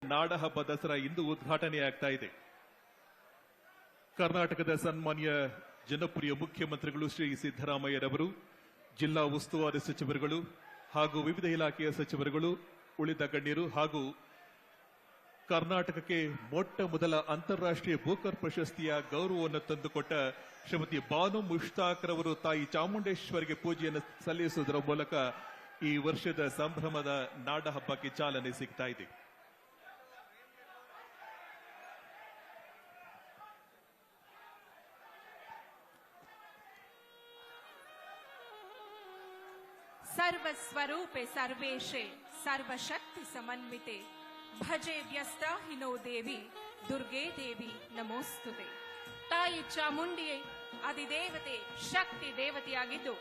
ನಾಡಹಬ್ಬ ದಸರಾ ಇಂದು ಉದ್ಘಾಟನೆಯಾಗ್ತಾ ಇದೆ. ಕರ್ನಾಟಕದ ಸನ್ಮಾನ್ಯ ಜನಪ್ರಿಯ ಮುಖ್ಯಮಂತ್ರಿಗಳು ಶ್ರೀ ಸಿದ್ದರಾಮಯ್ಯರವರು, ಜಿಲ್ಲಾ ಉಸ್ತುವಾರಿ ಸಚಿವರುಗಳು ಹಾಗೂ ವಿವಿಧ ಇಲಾಖೆಯ ಸಚಿವರುಗಳು, ಉಳಿದ ಗಣ್ಯರು ಹಾಗೂ ಕರ್ನಾಟಕಕ್ಕೆ ಮೊಟ್ಟ ಮೊದಲ ಅಂತಾರಾಷ್ಟ್ರೀಯ ಬೂಕರ್ ಪ್ರಶಸ್ತಿಯ ಗೌರವವನ್ನು ತಂದುಕೊಟ್ಟ ಶ್ರೀಮತಿ ಬಾನು ಮುಷ್ತಾಕ್ ರವರು ತಾಯಿ ಚಾಮುಂಡೇಶ್ವರಿಗೆ ಪೂಜೆಯನ್ನು ಸಲ್ಲಿಸುವುದರ ಮೂಲಕ ಈ ವರ್ಷದ ಸಂಭ್ರಮದ ನಾಡಹಬ್ಬಕ್ಕೆ ಚಾಲನೆ ಸಿಗ್ತಾ ಇದೆ. सर्वस्वरूपे सर्वेशे सर्वशक्ति समन्विते भजे व्यस्ता हिनो देवी दुर्गे देवी नमोस्तुते. ತಾಯಿ ಚಾಮುಂಡಿಯೇ ಅಧಿದೇವತೆ, ಶಕ್ತಿ ದೇವತೆಯಾಗಿದ್ದು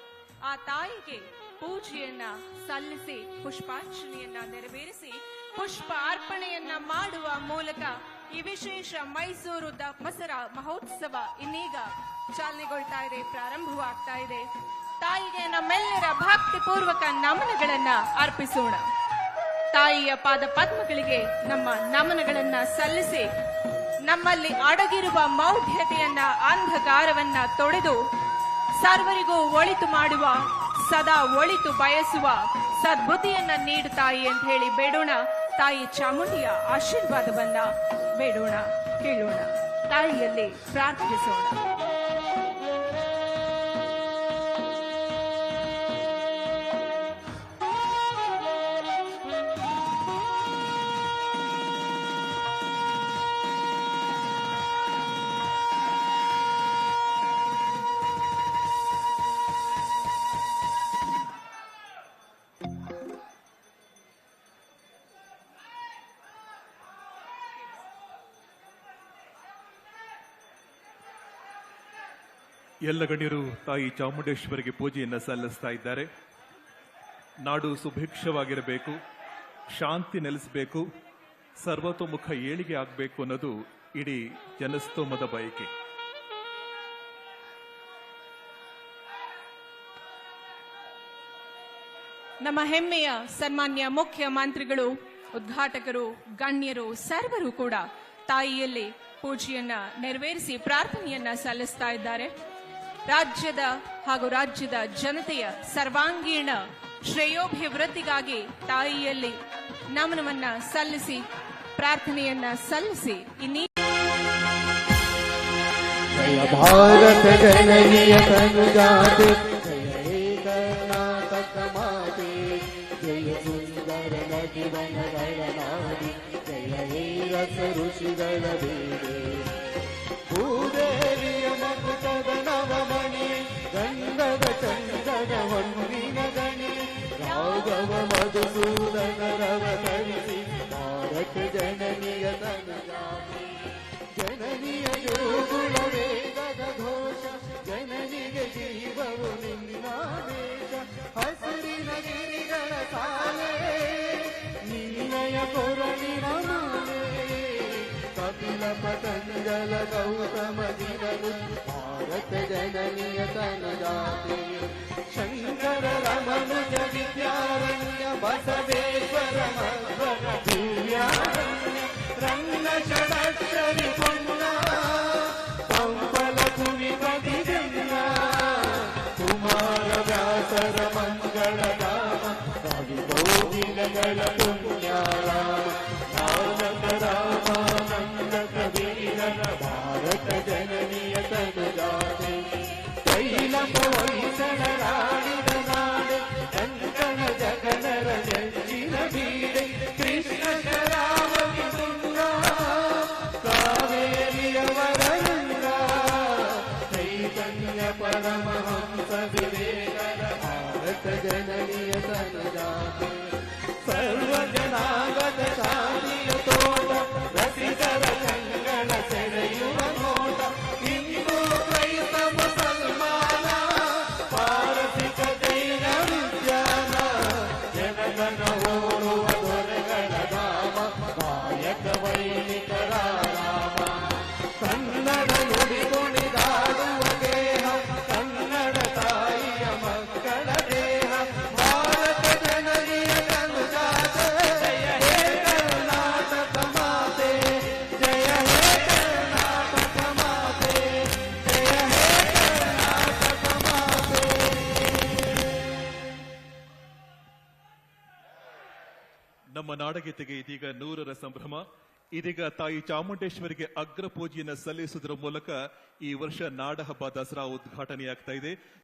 ಆ ತಾಯಿಗೆ ಪೂಜೆಯನ್ನ ಸಲ್ಲಿಸಿ ಪುಷ್ಪಾರ್ಚನೆಯನ್ನ ನೆರವೇರಿಸಿ ಪುಷ್ಪ ಅರ್ಪಣೆಯನ್ನ ಮಾಡುವ ಮೂಲಕ ಈ ವಿಶೇಷ ಮೈಸೂರು ದಸರಾ ಮಹೋತ್ಸವ ಇನ್ನೀಗ ಚಾಲನೆಗೊಳ್ತಾ ಇದೆ, ಪ್ರಾರಂಭವಾಗ್ತಾ ಇದೆ. ತಾಯಿಗೆ ನಮ್ಮೆಲ್ಲರ ಭಕ್ತಿ ಪೂರ್ವಕ ನಮನಗಳನ್ನ ಅರ್ಪಿಸೋಣ. ತಾಯಿಯ ಪಾದ ಪದ್ಮಗಳಿಗೆ ನಮ್ಮ ನಮನಗಳನ್ನ ಸಲ್ಲಿಸಿ ನಮ್ಮಲ್ಲಿ ಅಡಗಿರುವ ಮೌಢ್ಯತೆಯನ್ನ, ಅಂಧಕಾರವನ್ನ ತೊಡೆದು ಸರ್ವರಿಗೂ ಒಳಿತು ಮಾಡುವ, ಸದಾ ಒಳಿತು ಬಯಸುವ ಸದ್ಬುದ್ಧಿಯನ್ನ ನೀಡು ತಾಯಿ ಅಂತ ಹೇಳಿ ಬೇಡೋಣ. ತಾಯಿ ಚಾಮುಂಡಿಯ ಆಶೀರ್ವಾದವನ್ನ ಬೇಡೋಣ, ಕೇಳೋಣ, ತಾಯಿಯಲ್ಲಿ ಪ್ರಾರ್ಥಿಸೋಣ. ಎಲ್ಲ ಗಣ್ಯರು ತಾಯಿ ಚಾಮುಂಡೇಶ್ವರಿಗೆ ಪೂಜೆಯನ್ನು ಸಲ್ಲಿಸ್ತಾ ಇದ್ದಾರೆ. ನಾಡು ಸುಭಿಕ್ಷವಾಗಿರಬೇಕು, ಶಾಂತಿ ನೆಲೆಸಬೇಕು, ಸರ್ವತೋಮುಖ ಏಳಿಗೆ ಆಗಬೇಕು ಅನ್ನೋದು ಇಡೀ ಜನಸ್ತೋಮದ ಬಯಕೆ. ನಮ್ಮ ಹೆಮ್ಮೆಯ ಸನ್ಮಾನ್ಯ ಮುಖ್ಯಮಂತ್ರಿಗಳು, ಉದ್ಘಾಟಕರು, ಗಣ್ಯರು ಸರ್ವರು ಕೂಡ ತಾಯಿಯಲ್ಲಿ ಪೂಜೆಯನ್ನ ನೆರವೇರಿಸಿ ಪ್ರಾರ್ಥನೆಯನ್ನ ಸಲ್ಲಿಸ್ತಾ ಇದ್ದಾರೆ. ರಾಜ್ಯದ ಹಾಗೂ ರಾಜ್ಯದ ಜನತೆಯ ಸರ್ವಾಂಗೀಣ ಶ್ರೇಯೋಭಿವೃದ್ಧಿಗಾಗಿ ತಾಯಿಯಲ್ಲಿ ನಮನವನ್ನ ಸಲ್ಲಿಸಿ ಪ್ರಾರ್ಥನೆಯನ್ನ ಸಲ್ಲಿಸಿ ಜಯ ಭಾರತ ಜನನಿಯ ತನುಜಾತೆ, ಜಯ ಹೇ ಕರ್ನಾಟಕ ಮಾತೆ, ಜಯ ಸುಂದರ ನದಿವನಗಳ ನಾಡಿ, ಜಯ ಹೇ ರಸ ಋಷಿಗಳ ಬೇರೆ, ಭೂದೇವಿಯ ಮಗುಟದ ನವಮಣಿ, ಗಂಧದ ಚಂದದ ಹೊನ್ನಿನ ಗಣಿ, ರಾಘವ ಮಧುಸೂದನ ರವ ಧರಿಸಿ ಭಾರತ ಜನನಿಯ ತನುಜಾತೆ, ಜನನಿಯ ಯೋಗುಳ ವೇದದ ಘೋಷ, ಜನನಿಗೆ ಜೀವವು ನಿನ್ನಾದೇಶ, ಹಸಿರಿನ ಗಿರಿಗಳ ಸಾಲೆ, ನಿನ್ನಯ ಕೊರಳಿನ ಮಾಲೆ, ಕಪಿಲ ಪತಂಜಲ ಗೌತಮ ಗಿರವು ಭಾರತ ಜನನಿಯ ತನುಜಾತೆ, ಶಂಕರ ರಮನುಜ ವಿದ್ಯಾರಣ್ಯ ಬಸವೇಶ್ವರ ಮಧ್ವರ ದಿವ್ಯಾರಣ್ಯ, ರಂಗ ಷಡಕ್ಷರಿ ಪುಣ್ಯ ಪಂಪಲ ಕುವಿ ಪದಿಜನ್ಯ, ಕುಮಾರ ವ್ಯಾಸರ ಮಂಗಳ ಧಾಮ, ಕವಿ ಗೋವಿಲಗಳ ಪುಣ್ಯಾರಾಮ, ನಾನಕ ರಾಮಾನಂದ ಕಬೀರರ ಭಾರತ ಜನನಿಯ ತನುಜಾತೆ, ಕೈಲಪ ಹೊಯ್ಸಳರಾಡಿದ ನಾಡೆ, ಕಂಕಣ ಜಗನರ ಜಂಜಿನ ಬೀಡೆ, ಕೃಷ್ಣ ಶರಾವತಿ ತುಂಗ, ಕಾವೇರಿಯವರ ರಂಗ, ಚೈತನ್ಯ ಪರಮಹಂಸ ವಿವೇಕರ ಭಾರತ ಜನನಿಯ ತನುಜಾತೆ, ಸರ್ವ ಜನಾಗತ ಶಾಂತಿಯ ತೋಟ, ನಮ್ಮ ನಾಡಗೀತೆಗೆ ಇದೀಗ 100ರ ಸಂಭ್ರಮ. ಇದೀಗ ತಾಯಿ ಚಾಮುಂಡೇಶ್ವರಿಗೆ ಅಗ್ರ ಪೂಜೆಯನ್ನು ಸಲ್ಲಿಸುವುದರ ಮೂಲಕ ಈ ವರ್ಷ ನಾಡಹಬ್ಬ ದಸರಾ ಉದ್ಘಾಟನೆಯಾಗ್ತಾ ಇದೆ.